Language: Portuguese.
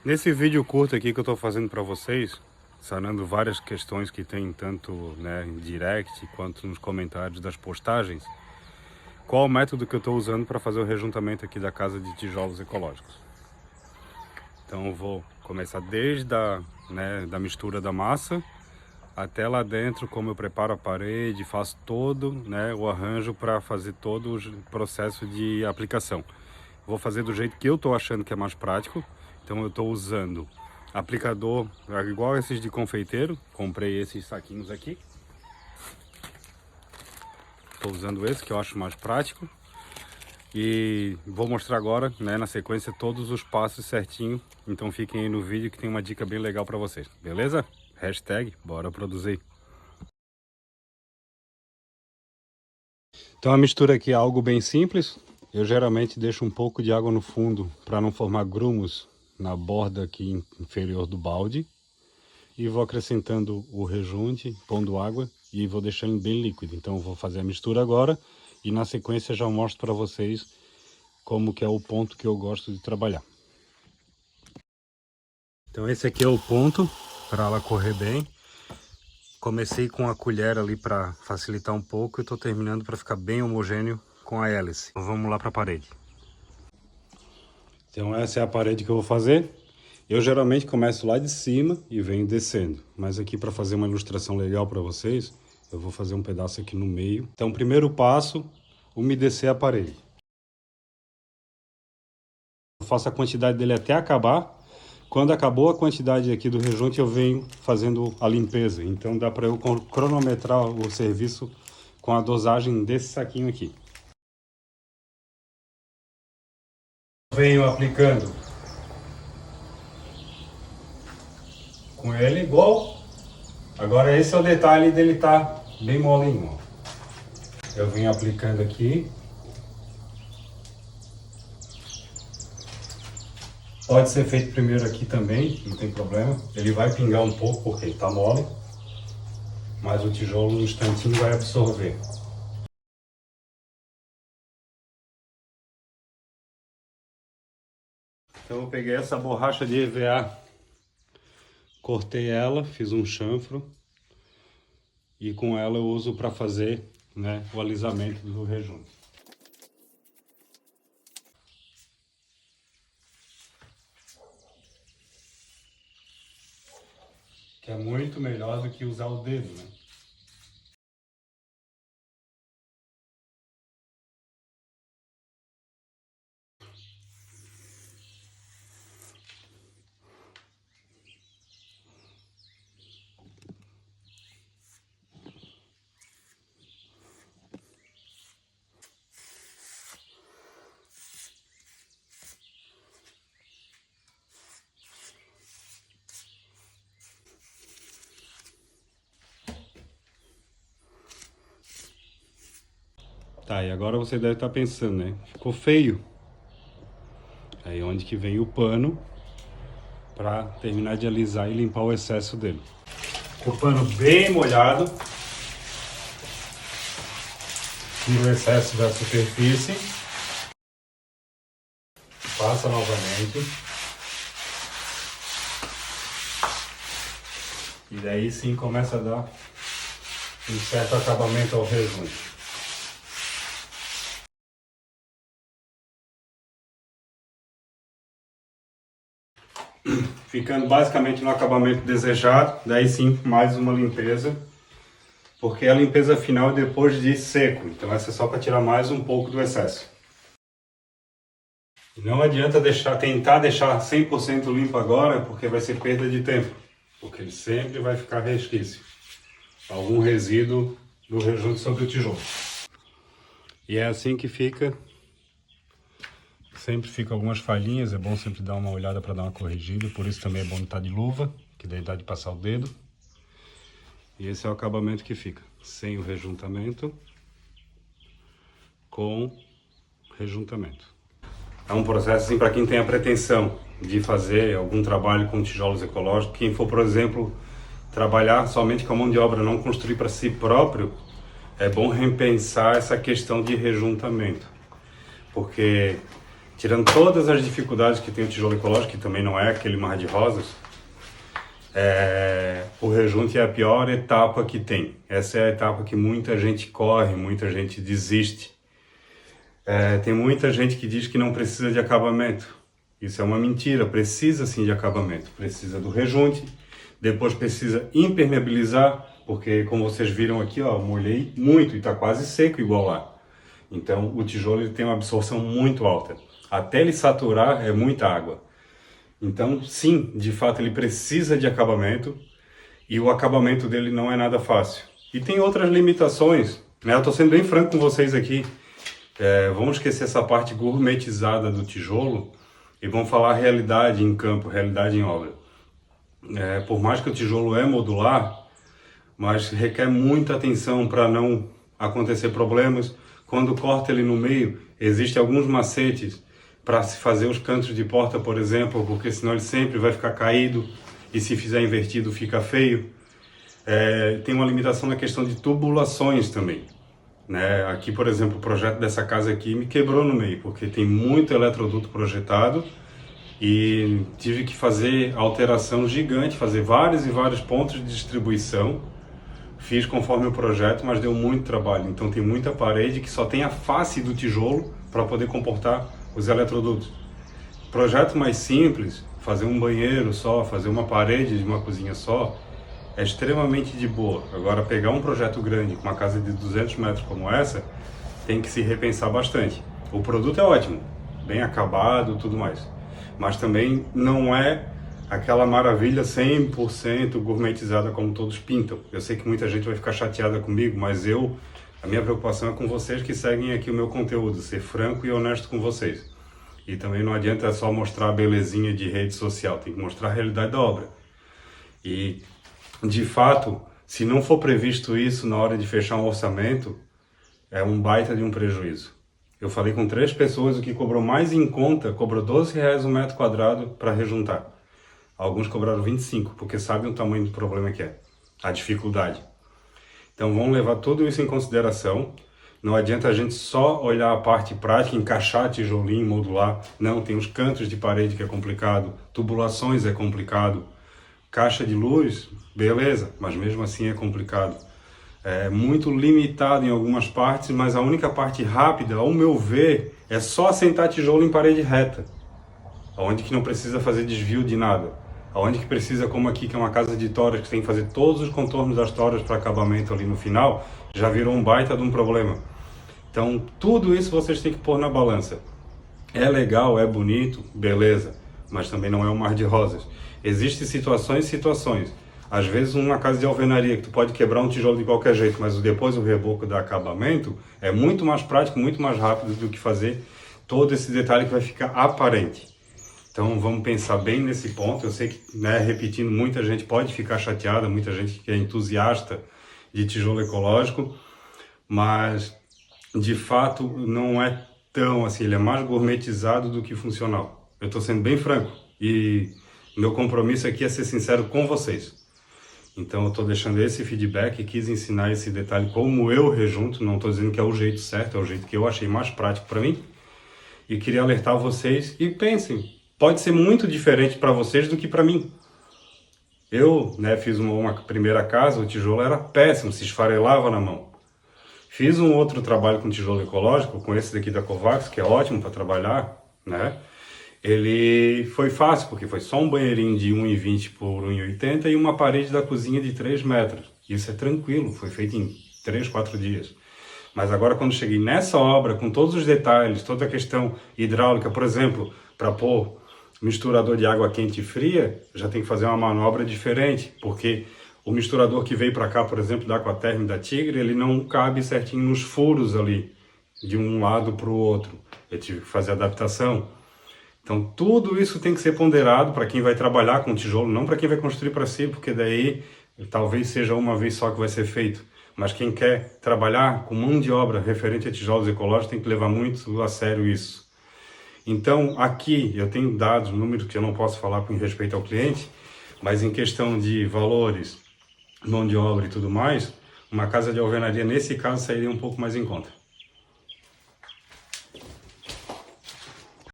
Nesse vídeo curto aqui que eu estou fazendo para vocês, sanando várias questões que tem tanto em direct quanto nos comentários das postagens, qual o método que eu estou usando para fazer o rejuntamento aqui da casa de tijolos ecológicos. Então eu vou começar desde da mistura da massa até lá dentro, como eu preparo a parede, faço todo o arranjo para fazer todo o processo de aplicação. Vou fazer do jeito que eu estou achando que é mais prático. Então eu estou usando aplicador igual esses de confeiteiro. Comprei esses saquinhos aqui. Estou usando esse que eu acho mais prático. E vou mostrar agora, na sequência, todos os passos certinho. Então fiquem aí no vídeo que tem uma dica bem legal para vocês. Beleza? Hashtag bora produzir. Então a mistura aqui é algo bem simples. Eu geralmente deixo um pouco de água no fundo para não formar grumos na borda aqui inferior do balde. E vou acrescentando o rejunte, pondo água e vou deixando bem líquido. Então eu vou fazer a mistura agora e na sequência já mostro para vocês como que é o ponto que eu gosto de trabalhar. Então esse aqui é o ponto para ela correr bem. Comecei com a colher ali para facilitar um pouco e estou terminando para ficar bem homogêneo com a hélice. Então vamos lá para a parede. Então essa é a parede que eu vou fazer. Eu geralmente começo lá de cima e venho descendo. Mas aqui para fazer uma ilustração legal para vocês, eu vou fazer um pedaço aqui no meio. Então primeiro passo, umedecer a parede. Eu faço a quantidade dele até acabar. Quando acabou a quantidade aqui do rejunte, eu venho fazendo a limpeza. Então dá para eu cronometrar o serviço com a dosagem desse saquinho aqui. Venho aplicando com ele igual. Agora esse é o detalhe dele tá bem molinho, ó. Eu venho aplicando aqui. Pode ser feito primeiro aqui também, não tem problema. Ele vai pingar um pouco porque ele tá mole, mas o tijolo no instantinho vai absorver. Então eu peguei essa borracha de EVA, cortei ela, fiz um chanfro e com ela eu uso para fazer o alisamento do rejunte. Que é muito melhor do que usar o dedo, né? Tá, e agora você deve estar pensando, né? Ficou feio. Aí onde que vem o pano para terminar de alisar e limpar o excesso dele. Com o pano bem molhado. Tira o excesso da superfície. Passa novamente. E daí sim começa a dar um certo acabamento ao rejunte. Ficando basicamente no acabamento desejado, daí sim mais uma limpeza, porque a limpeza final é depois de seco, então essa é só para tirar mais um pouco do excesso. Não adianta tentar deixar 100% limpo agora, porque vai ser perda de tempo, porque ele sempre vai ficar resquício, algum resíduo do rejunte sobre o tijolo. E é assim que fica. Sempre fica algumas falhinhas, é bom sempre dar uma olhada para dar uma corrigida, por isso também é bom estar de luva, que daí dá de passar o dedo. E esse é o acabamento que fica, sem o rejuntamento, com rejuntamento. É um processo assim para quem tem a pretensão de fazer algum trabalho com tijolos ecológicos. Quem for, por exemplo, trabalhar somente com a mão de obra, não construir para si próprio, é bom repensar essa questão de rejuntamento, porque tirando todas as dificuldades que tem o tijolo ecológico, que também não é aquele mar de rosas, o rejunte é a pior etapa que tem. Essa é a etapa que muita gente corre, muita gente desiste. Tem muita gente que diz que não precisa de acabamento. Isso é uma mentira, precisa sim de acabamento. Precisa do rejunte, depois precisa impermeabilizar, porque como vocês viram aqui, ó, eu molhei muito e está quase seco igual lá. Então o tijolo ele tem uma absorção muito alta. Até ele saturar é muita água. Então sim, de fato ele precisa de acabamento e o acabamento dele não é nada fácil. E tem outras limitações, né? Eu estou sendo bem franco com vocês aqui. Vamos esquecer essa parte gourmetizada do tijolo e vamos falar realidade em campo, realidade em obra. Por mais que o tijolo é modular, mas requer muita atenção para não acontecer problemas. Quando corta ele no meio, existem alguns macetes para se fazer os cantos de porta, por exemplo, porque senão ele sempre vai ficar caído e se fizer invertido fica feio. Tem uma limitação na questão de tubulações também. Né? Aqui, por exemplo, o projeto dessa casa aqui me quebrou no meio, porque tem muito eletroduto projetado e tive que fazer alteração gigante, fazer vários e vários pontos de distribuição. Fiz conforme o projeto, mas deu muito trabalho. Então tem muita parede que só tem a face do tijolo para poder comportar os eletrodutos. Projeto mais simples, fazer um banheiro só, fazer uma parede de uma cozinha só, é extremamente de boa. Agora pegar um projeto grande, com uma casa de 200 metros como essa, tem que se repensar bastante. O produto é ótimo, bem acabado, tudo mais. Mas também não é aquela maravilha 100% gourmetizada como todos pintam. Eu sei que muita gente vai ficar chateada comigo, mas a minha preocupação é com vocês que seguem aqui o meu conteúdo, ser franco e honesto com vocês. E também não adianta só mostrar a belezinha de rede social, tem que mostrar a realidade da obra. E, de fato, se não for previsto isso na hora de fechar um orçamento, é um baita de um prejuízo. Eu falei com 3 pessoas, o que cobrou mais em conta, cobrou R$12 o metro quadrado para rejuntar. Alguns cobraram 25, porque sabem o tamanho do problema que é, a dificuldade. Então vamos levar tudo isso em consideração. Não adianta a gente só olhar a parte prática, encaixar tijolinho, modular. Não, tem os cantos de parede que é complicado, tubulações é complicado, caixa de luz, beleza, mas mesmo assim é complicado. É muito limitado em algumas partes, mas a única parte rápida, ao meu ver, é só assentar tijolo em parede reta, onde que não precisa fazer desvio de nada. Onde que precisa, como aqui, que é uma casa de toras, que tem que fazer todos os contornos das toras para acabamento ali no final, já virou um baita de um problema. Então, tudo isso vocês têm que pôr na balança. É legal, é bonito, beleza, mas também não é um mar de rosas. Existem situações e situações. Às vezes, uma casa de alvenaria, que tu pode quebrar um tijolo de qualquer jeito, mas depois o reboco dá acabamento, é muito mais prático, muito mais rápido do que fazer todo esse detalhe que vai ficar aparente. Então vamos pensar bem nesse ponto. Eu sei que, né, repetindo, muita gente pode ficar chateada, muita gente que é entusiasta de tijolo ecológico, mas de fato não é tão assim, ele é mais gourmetizado do que funcional. Eu estou sendo bem franco e meu compromisso aqui é ser sincero com vocês. Então eu estou deixando esse feedback e quis ensinar esse detalhe como eu rejunto, não estou dizendo que é o jeito certo, é o jeito que eu achei mais prático para mim. E queria alertar vocês e pensem, pode ser muito diferente para vocês do que para mim. Eu, né, fiz uma primeira casa, o tijolo era péssimo, se esfarelava na mão. Fiz um outro trabalho com tijolo ecológico, com esse daqui da Kovacs, que é ótimo para trabalhar, né? Ele foi fácil, porque foi só um banheirinho de 1,20 por 1,80 e uma parede da cozinha de 3 metros. Isso é tranquilo, foi feito em 3, 4 dias. Mas agora quando cheguei nessa obra, com todos os detalhes, toda a questão hidráulica, por exemplo, para pôr misturador de água quente e fria, já tem que fazer uma manobra diferente, porque o misturador que veio para cá, por exemplo, da Aquaterm e da Tigre, ele não cabe certinho nos furos ali, de um lado para o outro. Eu tive que fazer adaptação. Então tudo isso tem que ser ponderado para quem vai trabalhar com tijolo, não para quem vai construir para si, porque daí talvez seja uma vez só que vai ser feito. Mas quem quer trabalhar com mão de obra referente a tijolos ecológicos tem que levar muito a sério isso. Então aqui eu tenho dados, números que eu não posso falar com respeito ao cliente, mas em questão de valores, mão de obra e tudo mais, uma casa de alvenaria nesse caso sairia um pouco mais em conta.